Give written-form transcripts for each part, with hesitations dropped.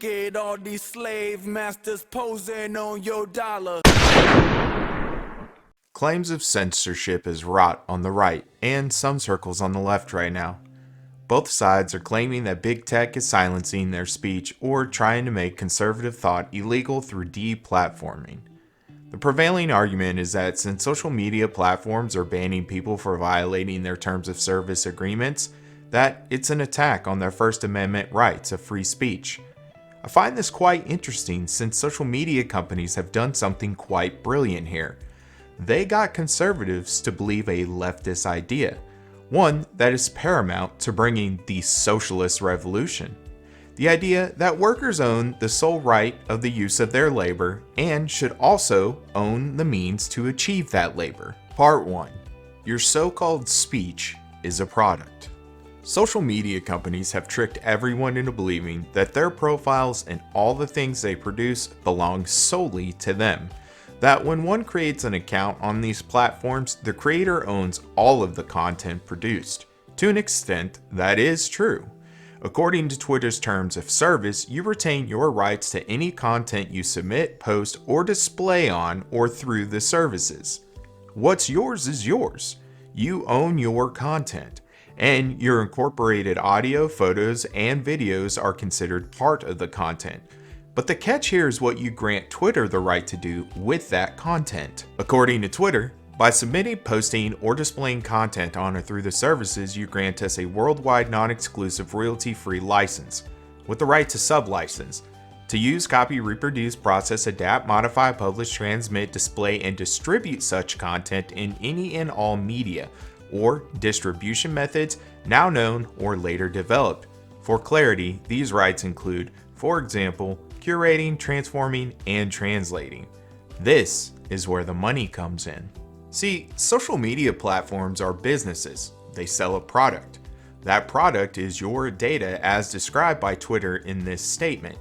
at all these slave masters posing on your dollar. Claims of censorship is rot on the right and some circles on the left right now. Both sides are claiming that big tech is silencing their speech or trying to make conservative thought illegal through deplatforming. The prevailing argument is that since social media platforms are banning people for violating their terms of service agreements, that it's an attack on their First Amendment rights of free speech. I find this quite interesting since social media companies have done something quite brilliant here. They got conservatives to believe a leftist idea, one that is paramount to bringing the socialist revolution. The idea that workers own the sole right of the use of their labor and should also own the means to achieve that labor. Part 1. Your so-called speech is a product. Social media companies have tricked everyone into believing that their profiles and all the things they produce belong solely to them. That when one creates an account on these platforms, the creator owns all of the content produced. To an extent, that is true. According to Twitter's terms of service, you retain your rights to any content you submit, post, or display on or through the services. What's yours is yours. You own your content, and your incorporated audio, photos, and videos are considered part of the content. But the catch here is what you grant Twitter the right to do with that content. According to Twitter, by submitting, posting, or displaying content on or through the services, you grant us a worldwide non-exclusive royalty-free license, with the right to sub-license, to use, copy, reproduce, process, adapt, modify, publish, transmit, display, and distribute such content in any and all media, or distribution methods now known or later developed. For clarity, these rights include, for example, curating, transforming, and translating. This is where the money comes in. See, social media platforms are businesses. They sell a product. That product is your data as described by Twitter in this statement.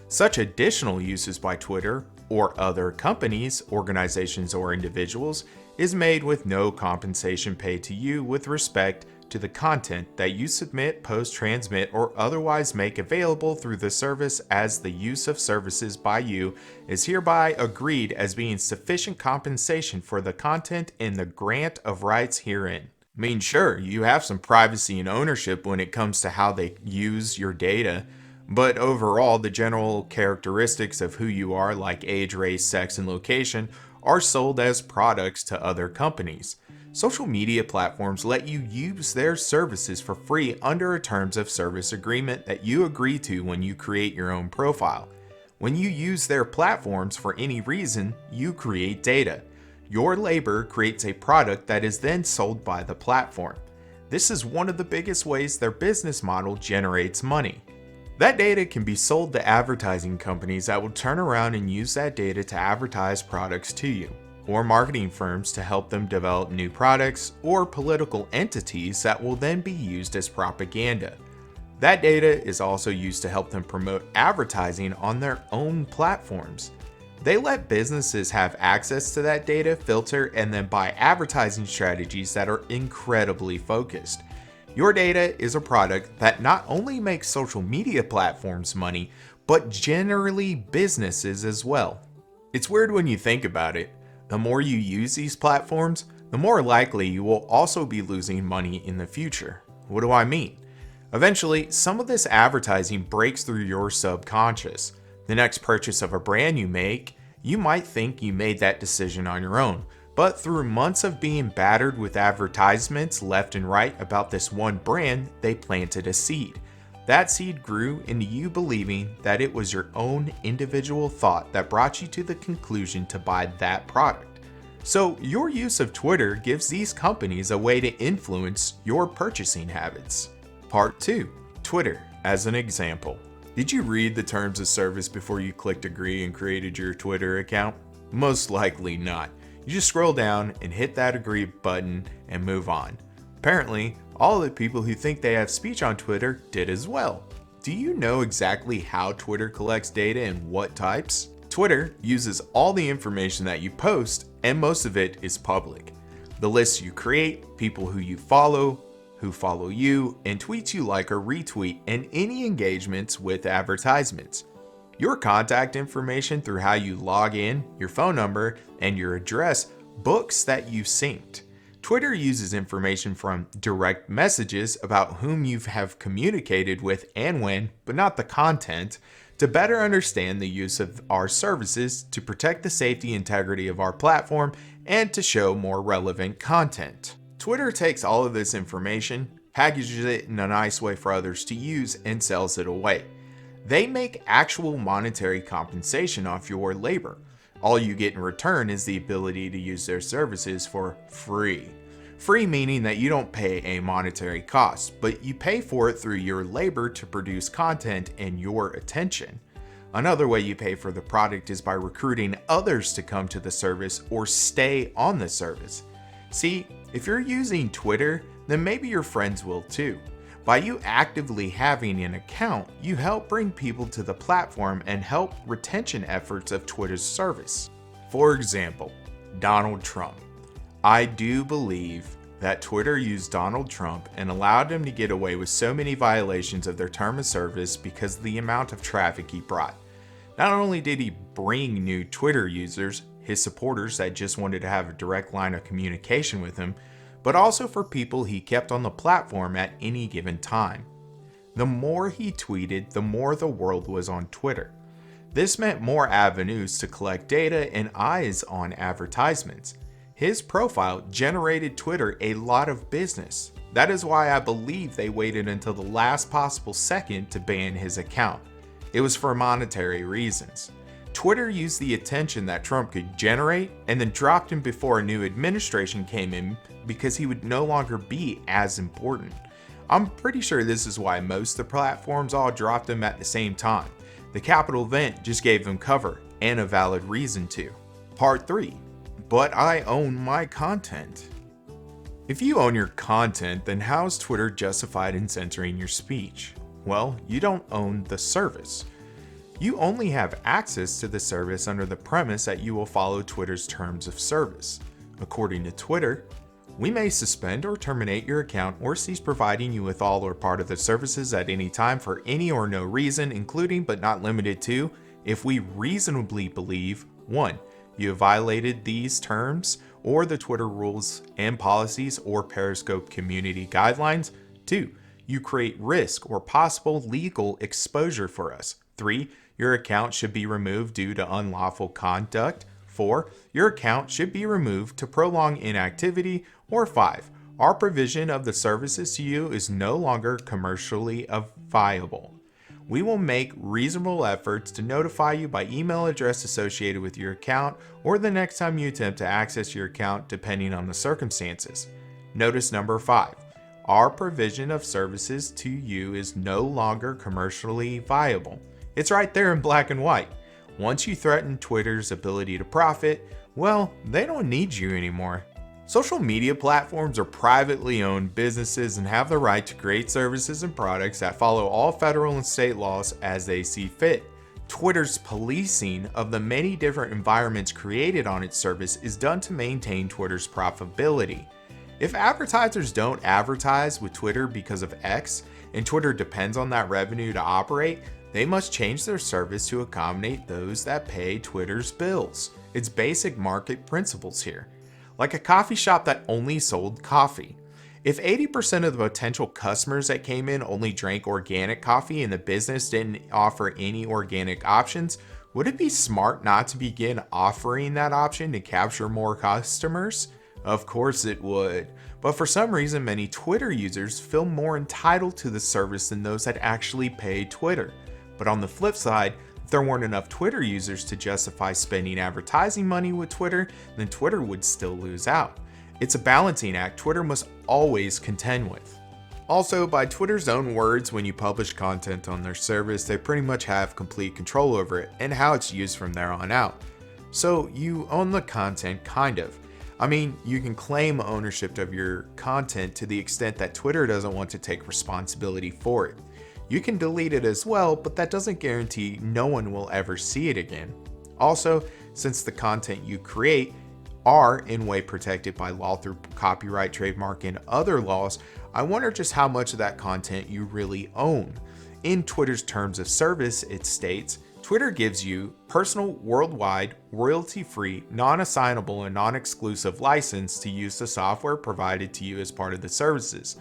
Such additional uses by Twitter or other companies, organizations, or individuals is made with no compensation paid to you with respect to the content that you submit, post, transmit, or otherwise make available through the service, as the use of services by you is hereby agreed as being sufficient compensation for the content and the grant of rights herein. I mean, sure, you have some privacy and ownership when it comes to how they use your data, but overall, the general characteristics of who you are, like age, race, sex, and location, are sold as products to other companies. Social media platforms let you use their services for free under a terms of service agreement that you agree to when you create your own profile. When you use their platforms for any reason, you create data. Your labor creates a product that is then sold by the platform. This is one of the biggest ways their business model generates money. That data can be sold to advertising companies that will turn around and use that data to advertise products to you, or marketing firms to help them develop new products, or political entities that will then be used as propaganda. That data is also used to help them promote advertising on their own platforms. They let businesses have access to that data, filter, and then buy advertising strategies that are incredibly focused. Your data is a product that not only makes social media platforms money, but generally businesses as well. It's weird when you think about it. The more you use these platforms, the more likely you will also be losing money in the future. What do I mean? Eventually, some of this advertising breaks through your subconscious. The next purchase of a brand you make, you might think you made that decision on your own, but through months of being battered with advertisements left and right about this one brand, they planted a seed. That seed grew into you believing that it was your own individual thought that brought you to the conclusion to buy that product. So your use of Twitter gives these companies a way to influence your purchasing habits. Part 2. Twitter as an example. Did you read the terms of service before you clicked agree and created your Twitter account? Most likely not. You just scroll down and hit that agree button and move on. Apparently, all the people who think they have speech on Twitter did as well. Do you know exactly how Twitter collects data and what types? Twitter uses all the information that you post, and most of it is public. The lists you create, people who follow you, and tweets you like or retweet, and any engagements with advertisements. Your contact information through how you log in, your phone number, and your address books that you synced. Twitter uses information from direct messages about whom you have communicated with and when, but not the content, to better understand the use of our services, to protect the safety and integrity of our platform, and to show more relevant content. Twitter takes all of this information, packages it in a nice way for others to use, and sells it away. They make actual monetary compensation off your labor. All you get in return is the ability to use their services for free. Free meaning that you don't pay a monetary cost, but you pay for it through your labor to produce content and your attention. Another way you pay for the product is by recruiting others to come to the service or stay on the service. See, if you're using Twitter, then maybe your friends will too. By you actively having an account, you help bring people to the platform and help retention efforts of Twitter's service. For example, Donald Trump. I do believe that Twitter used Donald Trump and allowed him to get away with so many violations of their term of service because of the amount of traffic he brought. Not only did he bring new Twitter users, his supporters that just wanted to have a direct line of communication with him, but also for people he kept on the platform at any given time. The more he tweeted, the more the world was on Twitter. This meant more avenues to collect data and eyes on advertisements. His profile generated Twitter a lot of business. That is why I believe they waited until the last possible second to ban his account. It was for monetary reasons. Twitter used the attention that Trump could generate and then dropped him before a new administration came in because he would no longer be as important. I'm pretty sure this is why most of the platforms all dropped him at the same time. The Capitol event just gave them cover and a valid reason to. Part 3. But I own my content. If you own your content, then how is Twitter justified in censoring your speech? Well, you don't own the service. You only have access to the service under the premise that you will follow Twitter's terms of service. According to Twitter, we may suspend or terminate your account or cease providing you with all or part of the services at any time for any or no reason, including but not limited to, if we reasonably believe 1. You have violated these terms or the Twitter rules and policies or Periscope community guidelines. 2. You create risk or possible legal exposure for us. 3. Your account should be removed due to unlawful conduct. 4. Your account should be removed to prolong inactivity. Or 5. Our provision of the services to you is no longer commercially viable. We will make reasonable efforts to notify you by email address associated with your account or the next time you attempt to access your account depending on the circumstances. Notice number 5. Our provision of services to you is no longer commercially viable. It's right there in black and white. Once you threaten Twitter's ability to profit, well, they don't need you anymore. Social media platforms are privately owned businesses and have the right to create services and products that follow all federal and state laws as they see fit. Twitter's policing of the many different environments created on its service is done to maintain Twitter's profitability. If advertisers don't advertise with Twitter because of X, and Twitter depends on that revenue to operate, they must change their service to accommodate those that pay Twitter's bills. It's basic market principles here. Like a coffee shop that only sold coffee. If 80% of the potential customers that came in only drank organic coffee and the business didn't offer any organic options, would it be smart not to begin offering that option to capture more customers? Of course it would. But for some reason, many Twitter users feel more entitled to the service than those that actually pay Twitter. But on the flip side, if there weren't enough Twitter users to justify spending advertising money with Twitter, then Twitter would still lose out. It's a balancing act Twitter must always contend with. Also, by Twitter's own words, when you publish content on their service, they pretty much have complete control over it and how it's used from there on out. So you own the content, kind of. I mean, you can claim ownership of your content to the extent that Twitter doesn't want to take responsibility for it. You can delete it as well, but that doesn't guarantee no one will ever see it again. Also, since the content you create are in way protected by law through copyright, trademark, and other laws, I wonder just how much of that content you really own. In Twitter's terms of service, it states, Twitter gives you personal, worldwide, royalty-free, non-assignable, and non-exclusive license to use the software provided to you as part of the services.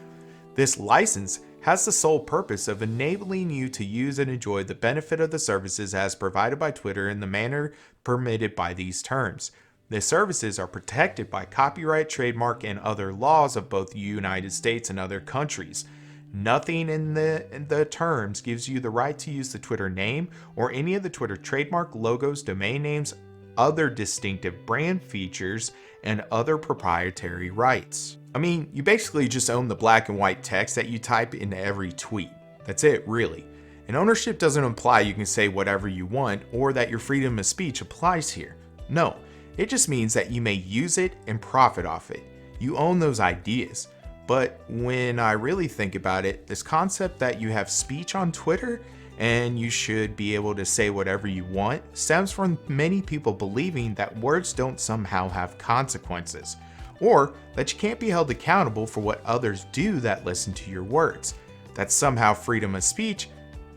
This license has the sole purpose of enabling you to use and enjoy the benefit of the services as provided by Twitter in the manner permitted by these terms. The services are protected by copyright, trademark, and other laws of both the United States and other countries. Nothing in the terms gives you the right to use the Twitter name or any of the Twitter trademark, logos, domain names, other distinctive brand features, and other proprietary rights. I mean, you basically just own the black and white text that you type into every tweet. That's it, really. And ownership doesn't imply you can say whatever you want or that your freedom of speech applies here. No, it just means that you may use it and profit off it. You own those ideas. But when I really think about it, this concept that you have speech on Twitter and you should be able to say whatever you want stems from many people believing that words don't somehow have consequences, or that you can't be held accountable for what others do that listen to your words. That somehow freedom of speech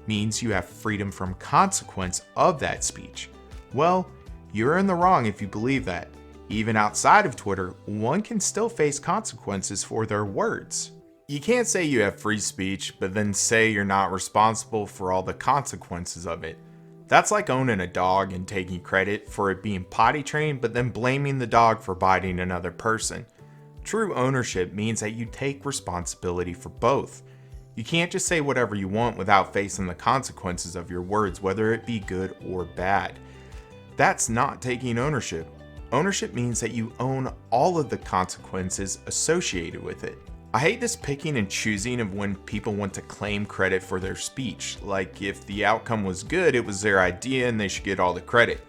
means you have freedom from consequence of that speech. Well, you're in the wrong if you believe that. Even outside of Twitter, one can still face consequences for their words. You can't say you have free speech, but then say you're not responsible for all the consequences of it. That's like owning a dog and taking credit for it being potty trained, but then blaming the dog for biting another person. True ownership means that you take responsibility for both. You can't just say whatever you want without facing the consequences of your words, whether it be good or bad. That's not taking ownership. Ownership means that you own all of the consequences associated with it. I hate this picking and choosing of when people want to claim credit for their speech. Like if the outcome was good, it was their idea and they should get all the credit.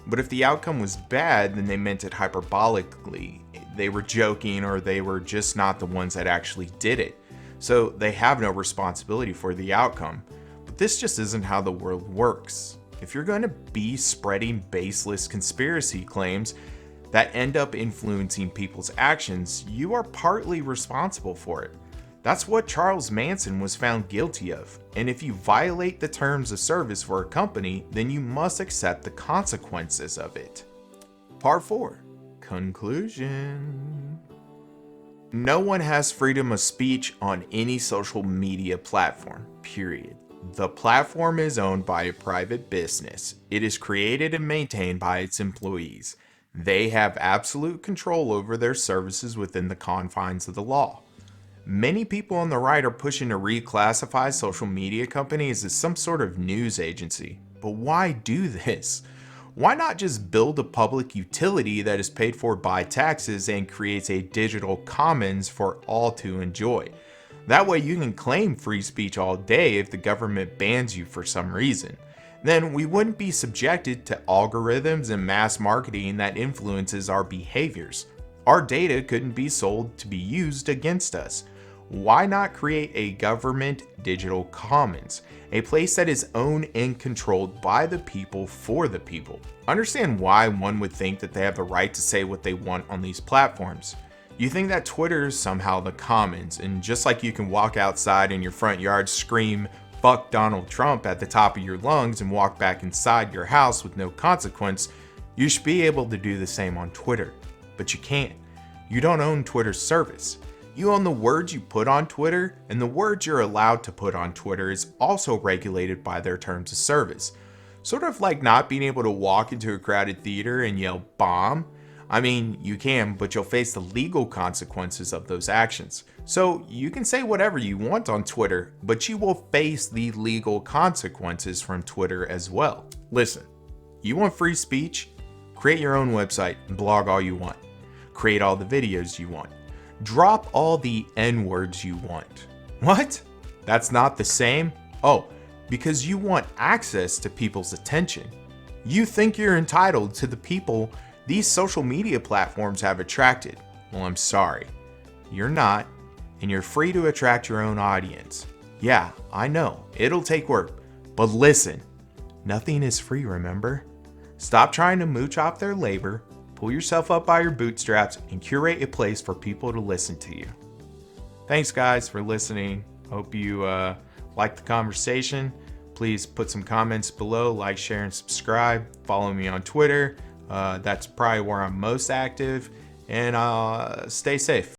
But if the outcome was bad, then they meant it hyperbolically. They were joking or they were just not the ones that actually did it. So they have no responsibility for the outcome. But this just isn't how the world works. If you're going to be spreading baseless conspiracy claims that end up influencing people's actions, you are partly responsible for it. That's what Charles Manson was found guilty of. And if you violate the terms of service for a company, then you must accept the consequences of it. Part 4. Conclusion. No one has freedom of speech on any social media platform, period. The platform is owned by a private business. It is created and maintained by its employees. They have absolute control over their services within the confines of the law. Many people on the right are pushing to reclassify social media companies as some sort of news agency. But why do this? Why not just build a public utility that is paid for by taxes and creates a digital commons for all to enjoy? That way you can claim free speech all day if the government bans you for some reason. Then we wouldn't be subjected to algorithms and mass marketing that influences our behaviors. Our data couldn't be sold to be used against us. Why not create a government digital commons, a place that is owned and controlled by the people for the people? Understand why one would think that they have the right to say what they want on these platforms. You think that Twitter is somehow the commons, and just like you can walk outside in your front yard, scream, "Fuck Donald Trump" at the top of your lungs and walk back inside your house with no consequence, you should be able to do the same on Twitter. But you can't. You don't own Twitter's service. You own the words you put on Twitter, and the words you're allowed to put on Twitter is also regulated by their terms of service. Sort of like not being able to walk into a crowded theater and yell "bomb." I mean, you can, but you'll face the legal consequences of those actions. So you can say whatever you want on Twitter, but you will face the legal consequences from Twitter as well. Listen, you want free speech? Create your own website and blog all you want. Create all the videos you want. Drop all the N-words you want. What? That's not the same? Oh, because you want access to people's attention. You think you're entitled to the people these social media platforms have attracted. Well, I'm sorry. You're not, and you're free to attract your own audience. Yeah, I know, it'll take work, but listen, nothing is free, remember? Stop trying to mooch off their labor, pull yourself up by your bootstraps, and curate a place for people to listen to you. Thanks, guys, for listening. Hope you liked the conversation. Please put some comments below, like, share, and subscribe. Follow me on Twitter. That's probably where I'm most active. And stay safe.